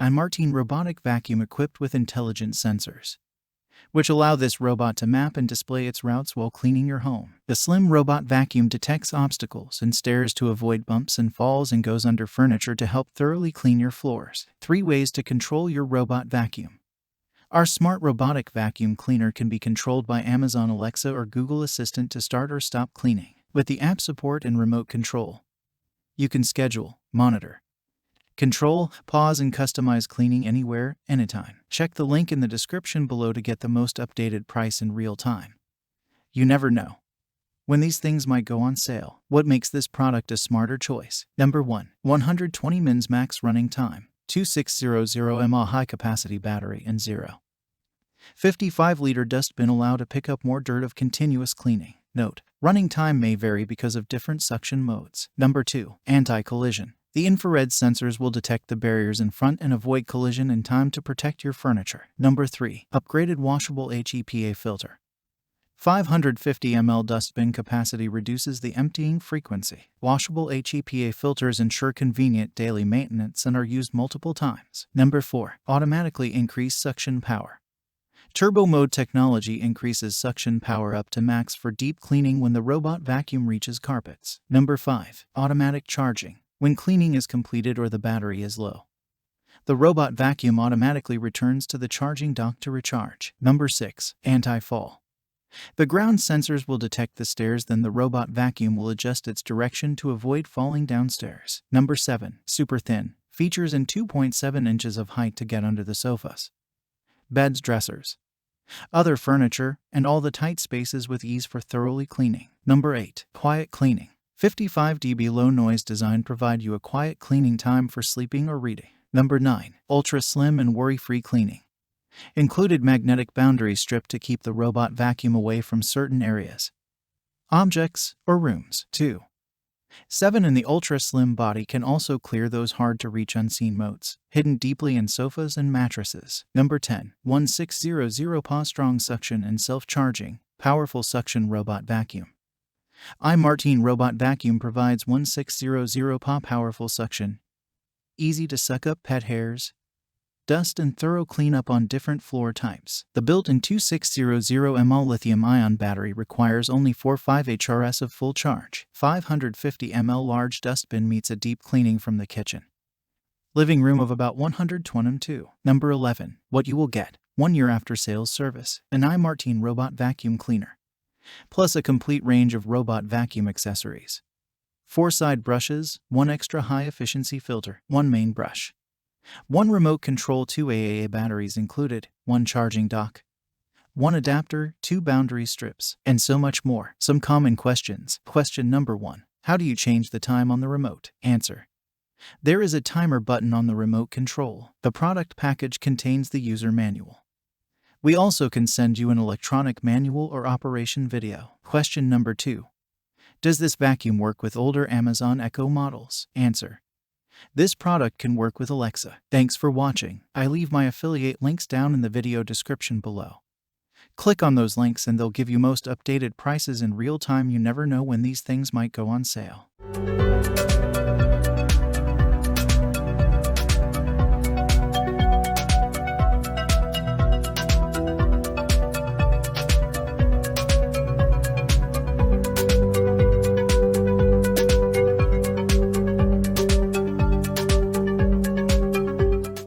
iMartine robotic vacuum equipped with intelligent sensors, which allow this robot to map and display its routes while cleaning your home. The slim robot vacuum detects obstacles and stairs to avoid bumps and falls and goes under furniture to help thoroughly clean your floors. 3 ways to control your robot vacuum. Our smart robotic vacuum cleaner can be controlled by Amazon Alexa or Google Assistant to start or stop cleaning. With the app support and remote control, you can schedule, monitor, control, pause, and customize cleaning anywhere, anytime. Check the link in the description below to get the most updated price in real time. You never know when these things might go on sale. What makes this product a smarter choice? Number 1. 120 mins max running time, 2600 mAh high-capacity battery, and 0.55-liter dustbin allow to pick up more dirt of continuous cleaning. Note: running time may vary because of different suction modes. Number 2. Anti-collision. The infrared sensors will detect the barriers in front and avoid collision in time to protect your furniture. Number 3. Upgraded Washable HEPA Filter. 550 ml dustbin capacity reduces the emptying frequency. Washable HEPA filters ensure convenient daily maintenance and are used multiple times. Number 4. Automatically increase suction power. Turbo mode technology increases suction power up to max for deep cleaning when the robot vacuum reaches carpets. Number 5. Automatic charging. When cleaning is completed or the battery is low, the robot vacuum automatically returns to the charging dock to recharge. Number 6. Anti-fall. The ground sensors will detect the stairs, then the robot vacuum will adjust its direction to avoid falling downstairs. Number 7. Super thin. Features in 2.7 inches of height to get under the sofas, beds, dressers, other furniture, and all the tight spaces with ease for thoroughly cleaning. Number 8. Quiet cleaning. 55 dB low noise design provide you a quiet cleaning time for sleeping or reading. Number 9. Ultra slim and worry-free cleaning. Included magnetic boundary strip to keep the robot vacuum away from certain areas, objects, or rooms. 2. 7. In the ultra slim body can also clear those hard to reach unseen modes, hidden deeply in sofas and mattresses. Number 10. 1600 PA strong suction and self-charging, powerful suction robot vacuum. iMartine robot vacuum provides 1600 PA powerful suction, easy to suck up pet hairs, dust, and thorough cleanup on different floor types. The built-in 2600 mAh lithium-ion battery requires only 4.5 HRS of full charge. 550 ml large dustbin meets a deep cleaning from the kitchen, living room of about 122. Number 11. What you will get: 1 year after sales service, an iMartine robot vacuum cleaner, plus a complete range of robot vacuum accessories. 4 side brushes, 1 extra high-efficiency filter, 1 main brush, 1 remote control, 2 AAA batteries included, 1 charging dock, 1 adapter, 2 boundary strips, and so much more. Some common questions. Question number 1. How do you change the time on the remote? Answer: there is a timer button on the remote control. The product package contains the user manual. We also can send you an electronic manual or operation video. Question number 2. Does this vacuum work with older Amazon Echo models? Answer: this product can work with Alexa. Thanks for watching. I leave my affiliate links down in the video description below. Click on those links and they'll give you most updated prices in real time. You never know when these things might go on sale.